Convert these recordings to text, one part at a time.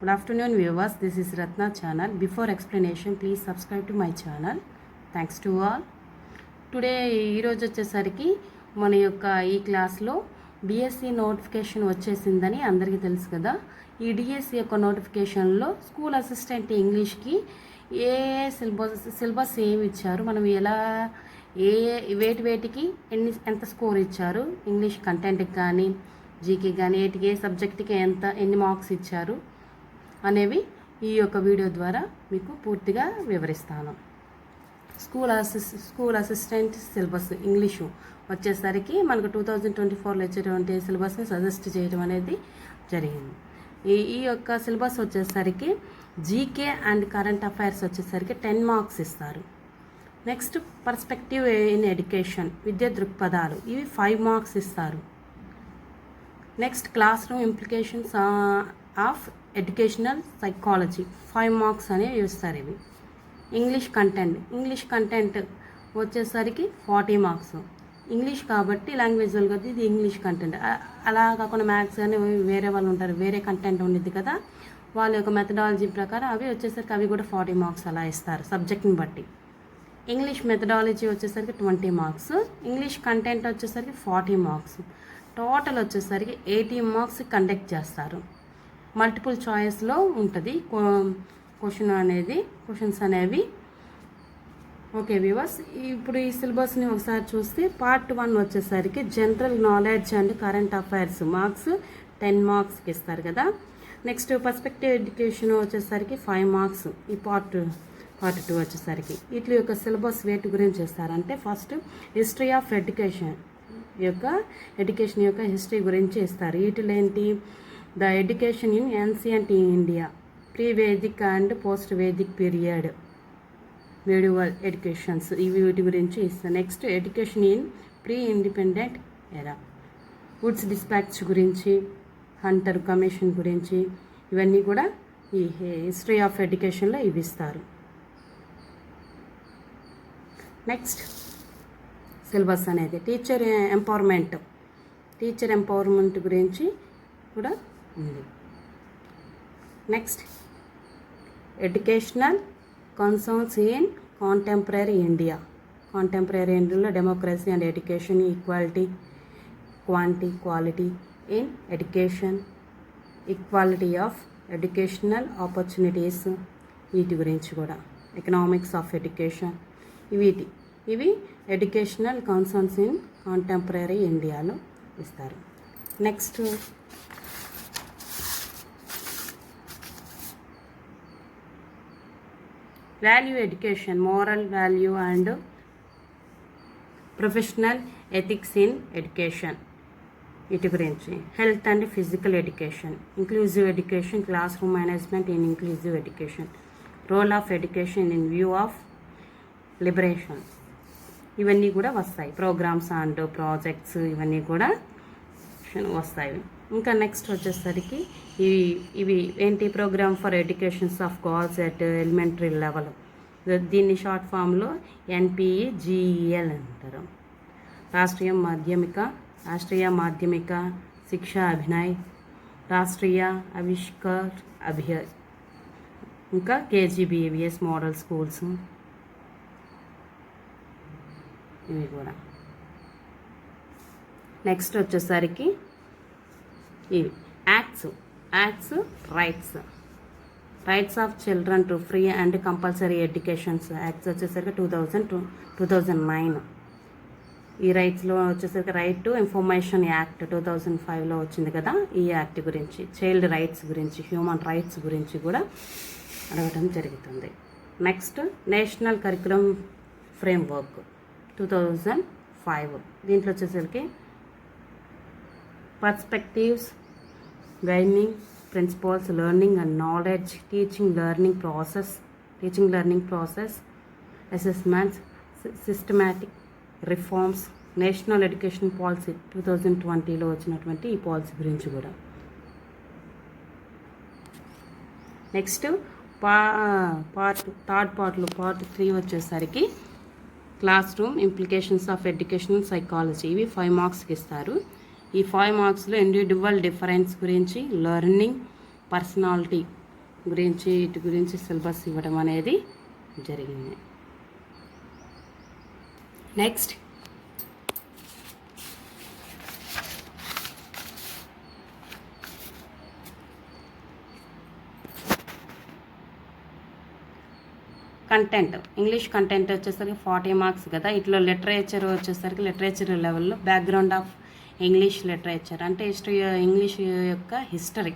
Good afternoon viewers, this is Ratna channel. Before explanation, please subscribe to my channel. Thanks to all. Today ఈరోజు వచ్చేసరికి మన యొక్క ఈ క్లాస్లో డిఎస్సి నోటిఫికేషన్ వచ్చేసిందని అందరికీ తెలుసు కదా. ఈ డిఎస్సి యొక్క నోటిఫికేషన్లో స్కూల్ అసిస్టెంట్ ఇంగ్లీష్కి ఏ సిలబస్ ఏమి ఇచ్చారు, మనం ఎలా వేటికి ఎంత స్కోర్ ఇచ్చారు, ఇంగ్లీష్ కంటెంట్కి కానీ జీకే కానీ ఏ సబ్జెక్ట్కి ఎన్ని మార్క్స్ ఇచ్చారు అనేవి ఈ యొక్క వీడియో ద్వారా మీకు పూర్తిగా వివరిస్తాను. స్కూల్ అసిస్టెంట్ సిలబస్ ఇంగ్లీషు వచ్చేసరికి మనకు 2024లో వచ్చేటువంటి సిలబస్ని సజెస్ట్ చేయడం అనేది జరిగింది. ఈ యొక్క సిలబస్ వచ్చేసరికి జీకే అండ్ కరెంట్ అఫైర్స్ వచ్చేసరికి 10 మార్క్స్ ఇస్తారు. నెక్స్ట్ పర్స్పెక్టివ్ ఇన్ ఎడ్యుకేషన్ విద్యా దృక్పథాలు ఇవి 5 మార్క్స్ ఇస్తారు. Next class room implications of educational psychology 5 marks అనేవి ఇస్తారు. ఇవి ఇంగ్లీష్ కంటెంట్ వచ్చేసరికి 40 మార్క్స్. ఇంగ్లీష్ కాబట్టి లాంగ్వేజ్ కదా, ఇది ఇంగ్లీష్ కంటెంట్. అలా కాకుండా మ్యాథ్స్ కానీ వేరే వాళ్ళు ఉంటారు, వేరే కంటెంట్ ఉండిద్ది కదా, వాళ్ళ యొక్క మెథడాలజీ ప్రకారం అవి వచ్చేసరికి అవి కూడా 40 మార్క్స్ అలా ఇస్తారు సబ్జెక్ట్ని బట్టి. ఇంగ్లీష్ మెథడాలజీ వచ్చేసరికి 20 మార్క్స్, ఇంగ్లీష్ కంటెంట్ వచ్చేసరికి 40 మార్క్స్. టోటల్ వచ్చేసరికి 80 మార్క్స్ కండక్ట్ చేస్తారు. మల్టిపుల్ చాయిస్లో ఉంటుంది క్వశ్చన్స్ అనేవి. ఓకే వ్యూవర్స్, ఇప్పుడు ఈ సిలబస్ని ఒకసారి చూస్తే పార్ట్ 1 వచ్చేసరికి general knowledge and current affairs marks 10 మార్క్స్కి ఇస్తారు కదా. నెక్స్ట్ పర్స్పెక్టివ్ ఎడ్యుకేషన్ వచ్చేసరికి 5 మార్క్స్. ఈ పార్ట్ 2 వచ్చేసరికి వీటి యొక్క సిలబస్ వేటి గురించి ఇస్తారంటే ఫస్ట్ హిస్టరీ ఆఫ్ ఎడ్యుకేషన్ యొక్క హిస్టరీ గురించి ఇస్తారు. వీటిలో ఏంటి, the education in ancient India, pre Vedic and post Vedic period, medieval educations ఇవి వీటి గురించి ఇస్తారు. Next education in pre independent era, Wood's despatch గురించి, హంటర్ కమిషన్ గురించి, ఇవన్నీ కూడా ఈ హిస్టరీ ఆఫ్ ఎడ్యుకేషన్లో ఇవి ఇస్తారు. నెక్స్ట్ సిలబస్ అనేది టీచర్ ఎంపవర్మెంట్ గురించి కూడా ఉంది. Next educational concerns in contemporary ఇండియాలో democracy and education, equality, quality in education, equality of educational opportunities, వీటి గురించి కూడా, ఎకనామిక్స్ ఆఫ్ ఎడ్యుకేషన్, ఇవి ఎడ్యుకేషనల్ కన్సర్న్స్ ఇన్ కాంటెంపరీ ఇండియాలో ఇస్తారు. Next value education, moral value and professional ethics in education, వీటి గురించి. Health and physical education, inclusive education, classroom management in inclusive education, role of education in view of liberation, ఇవన్నీ కూడా వస్తాయి. Programmes and projects ఇవన్నీ కూడా వస్తాయి. ఇంకా next వచ్చేసరికి ఇవి ఏంటి, program for educations of girls at elementary level, దీన్ని షార్ట్ ఫామ్లో NPEGEL అంటారు. రాష్ట్రీయ మాధ్యమిక శిక్షా అభినయ్, రాష్ట్రీయ ఆవిష్కర్ అభియాన్, ఇంకా KGBVS మోడల్ స్కూల్స్, ఇవి కూడా. నెక్స్ట్ వచ్చేసరికి ఇవి acts rights of children to free and compulsory educations acts వచ్చేసరికి 2009. ఈ రైట్స్లో వచ్చేసరికి రైట్ టు ఇన్ఫర్మేషన్ యాక్ట్ 2005లో వచ్చింది కదా, ఈ యాక్ట్ గురించి, చైల్డ్ రైట్స్ గురించి, హ్యూమన్ రైట్స్ గురించి కూడా అడగటం జరుగుతుంది. నెక్స్ట్ నేషనల్ కరికులం ఫ్రేమ్వర్క్ 2005, దీంట్లో వచ్చేసరికి perspectives, guiding principles, learning and knowledge, teaching learning process, assessments, systematic reforms, national education policy 2020లో వచ్చినటువంటి ఈ పాలసీ గురించి కూడా. నెక్స్ట్ పార్ట్ 3 వచ్చేసరికి classroom implications of educational psychology, ఇవి 5 మార్క్స్కి ఇస్తారు. ఈ 5 మార్క్స్లో ఇండివిజువల్ డిఫరెన్స్ గురించి, లెర్నింగ్, పర్సనాలిటీ గురించి వీటి గురించి సిలబస్ ఇవ్వడం అనేది జరిగింది. నెక్స్ట్ కంటెంట్, ఇంగ్లీష్ కంటెంట్ వచ్చేసరికి 40 మార్క్స్ కదా. ఇట్లా లిటరేచర్ వచ్చేసరికి లిటరేచర్ లెవెల్లో బ్యాక్గ్రౌండ్ ఆఫ్ ఇంగ్లీష్ లిటరేచర్ అంటే ఇంగ్లీష్ యొక్క హిస్టరీ.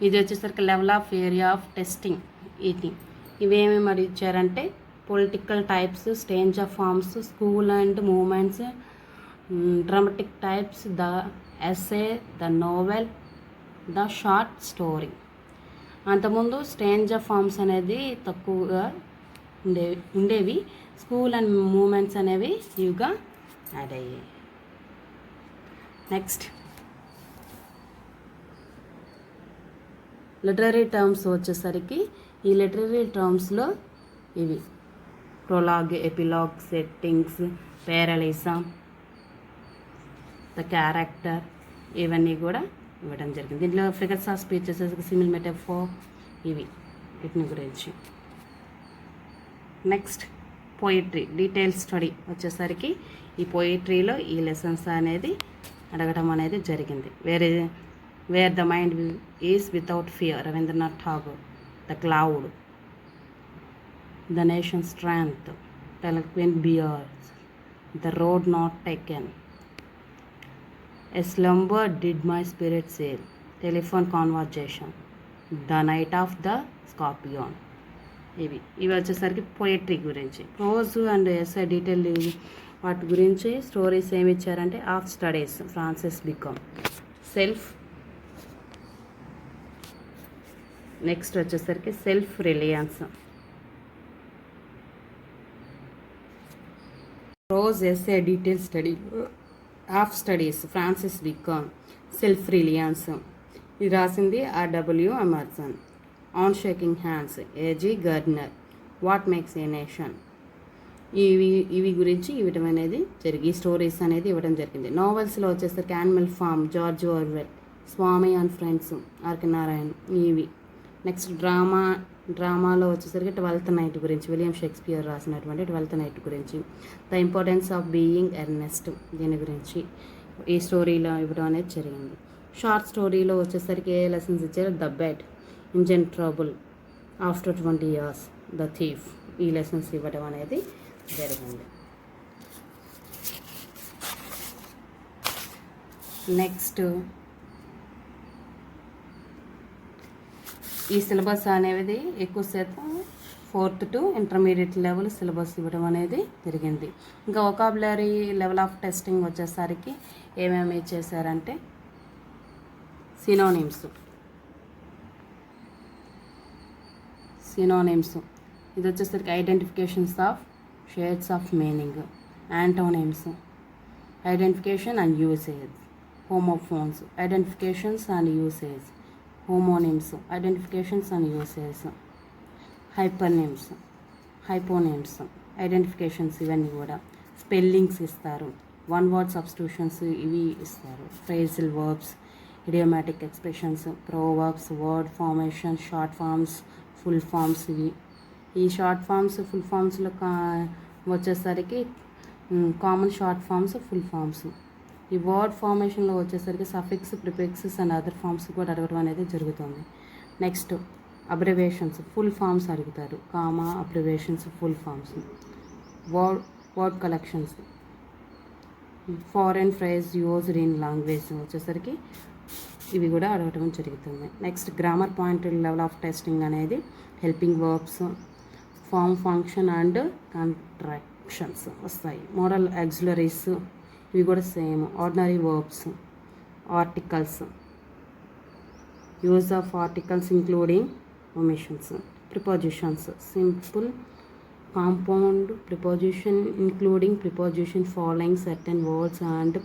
ఇది వచ్చేసరికి level of area of testing eating. ఇవేమి మరి ఇచ్చారంటే political types, stages of forms, school and movements, dramatic types, the essay, the novel, the short story. అంతకుముందు స్టేంజ్ ఆఫ్ ఫార్మ్స్ అనేది తక్కువగా ఉండేవి. స్కూల్ అండ్ మూమెంట్స్ అనేవి ఇవిగా యాడ్ అయ్యాయి. నెక్స్ట్ లిటరరీ టర్మ్స్ వచ్చేసరికి ఈ లిటరరీ టర్మ్స్లో ఇవి prologue, epilogue, settings, పేరలిజం, the character, ఇవన్నీ కూడా ఇవ్వడం జరిగింది. దీంట్లో ఫిగర్స్ ఆఫ్ స్పీచ్ వచ్చేసరికి సిమిల్, మెటఫోర్, ఇవి వీటిని గురించి. నెక్స్ట్ పోయిట్రీ డీటెయిల్ స్టడీ వచ్చేసరికి ఈ పోయిట్రీలో ఈ లెసన్స్ అనేది అడగడం అనేది జరిగింది. Where the mind is without fear, Rabindranath Tagore. The cloud, the nation strength, eloquent bears, the road not taken, a slumber did my spirit seal, telephone conversation, the night of the scorpion. ఇవి వచ్చేసరికి poetry గురించి. Prose and SI detail వాటి గురించి stories ఏమి ఇచ్చారంటే of studies, Francis Bacon, self. Next వచ్చేసరికి self reliance. Prose, as a detail study, of studies, Francis Bacon, self reliance. ఇది రాసింది R.W. Emerson. On shaking hands, A.G. Gardiner. What makes a nation. ఇవి గురించి ఇవ్వడం అనేది ఈ స్టోరీస్ అనేది ఇవ్వడం జరిగింది. నావెల్స్లో వచ్చేసరికి animal farm, George Orwell, Swami and friends, R K Narayan, ఇవి. నెక్స్ట్ డ్రామాలో వచ్చేసరికి 12th నైట్ గురించి, విలియం షేక్స్పియర్ రాసినటువంటి 12th నైట్ గురించి. The importance of being earnest, దీని గురించి ఈ స్టోరీలో ఇవ్వడం అనేది జరిగింది. షార్ట్ స్టోరీలో వచ్చేసరికి ఏ లెసన్స్ ఇచ్చారు? The bed, engine trouble, after 20 years, the thief. ఈ లెసన్స్ ఇవ్వడం అనేది జరిగింది. నెక్స్ట్ ఈ సిలబస్ అనేది ఎక్కువ శాతం 4th to intermediate level syllabus ఇవ్వడం అనేది జరిగింది. ఇంకా వొకాబులరీ లెవెల్ ఆఫ్ టెస్టింగ్ వచ్చేసరికి ఏమేమి ఇచ్చేసారంటే సినోనిమ్స్, ఇది వచ్చేసరికి identifications of shades of meaning, antonyms, identification and usage, homophones, identifications and usage, homonyms, identifications and usage, hyponyms, identifications. ఇవన్నీ కూడా స్పెల్లింగ్స్ ఇస్తారు, వన్ వర్డ్ సబ్స్టిట్యూషన్స్ ఇవి ఇస్తారు, phrasal verbs, idiomatic expressions, proverbs, word formation, short forms, full forms. ఈ short forms, full ఫార్మ్స్లో వచ్చేసరికి common short forms, full forms. ఈ word ఫార్మేషన్లో వచ్చేసరికి suffix, prefixes and other forms కూడా అడగడం అనేది జరుగుతుంది. నెక్స్ట్ అబ్రివేషన్స్, ఫుల్ ఫార్మ్స్ అడుగుతారు, comma, abbreviations, full forms. Word collections, foreign phrase used in language వచ్చేసరికి ఇవి కూడా అడగటం జరుగుతుంది. Next grammar point level of testing అనేది helping verbs, form, function and contractions వస్తాయి. మోడల్ ఆక్సిలరీస్ ఇవి కూడా same. Ordinary verbs, articles, use of articles including omissions, prepositions, simple, compound preposition including preposition following certain words and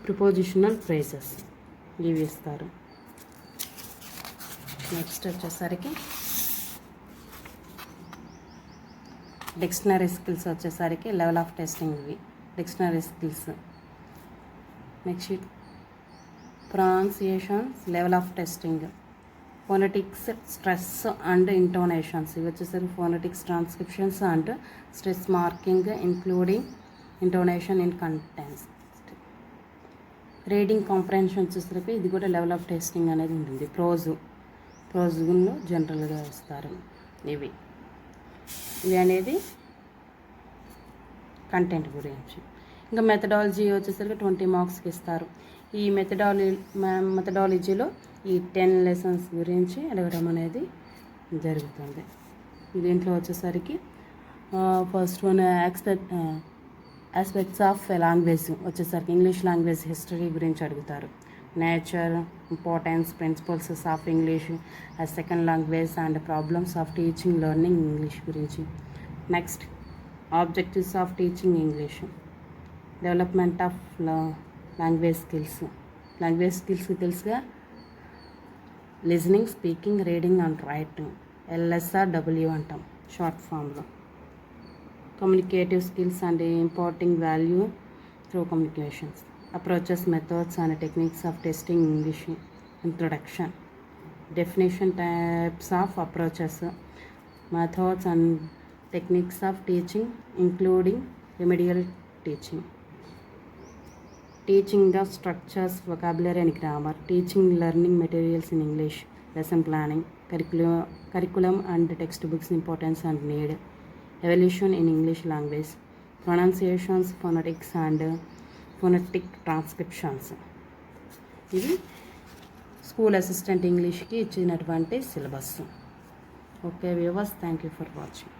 prepositional phrases ఇవి ఇస్తారు. Next వచ్చేసరికి dictionary skills వచ్చేసరికి level of testing ఇవి dictionary skills. Next pronunciations, level of testing, phonetics, stress and intonations, ఇవి వచ్చేసరికి phonetics, transcriptions and stress marking including intonation in contents. Reading comprehension వచ్చేసరికి ఇది కూడా లెవెల్ ఆఫ్ టెస్టింగ్ అనేది ఉంటుంది. ప్రోజులో జనరల్గా ఇస్తారు. ఇవి అనేది కంటెంట్ గురించి. ఇంకా మెథడాలజీ వచ్చేసరికి 20 మార్క్స్కి ఇస్తారు. ఈ మెథడాలజీలో ఈ 10 లెసన్స్ గురించి అడగడం అనేది జరుగుతుంది. దీంట్లో వచ్చేసరికి first one aspects of language వచ్చేసరికి ఇంగ్లీష్ లాంగ్వేజ్ హిస్టరీ గురించి అడుగుతారు. Nature, importance, principles of English as second language and problems of teaching learning English గురించి. Next objectives of teaching English, development of language skills తెలుసుగా, listening, speaking, reading and writing, LSRW అంటాం short ఫామ్లో. Communicative skills and imparting value through communications, approaches, methods and techniques of testing English, introduction, definition, types of approaches, methods and techniques of teaching including remedial teaching, teaching the structures, vocabulary and grammar, teaching learning materials in English, lesson planning, curriculum and textbooks importance and need, evolution in English language, pronunciations, phonetics and phonetic transcriptions. ఇది school assistant ఇంగ్లీష్కి ఇచ్చినటువంటి syllabus. Okay viewers, thank you for watching.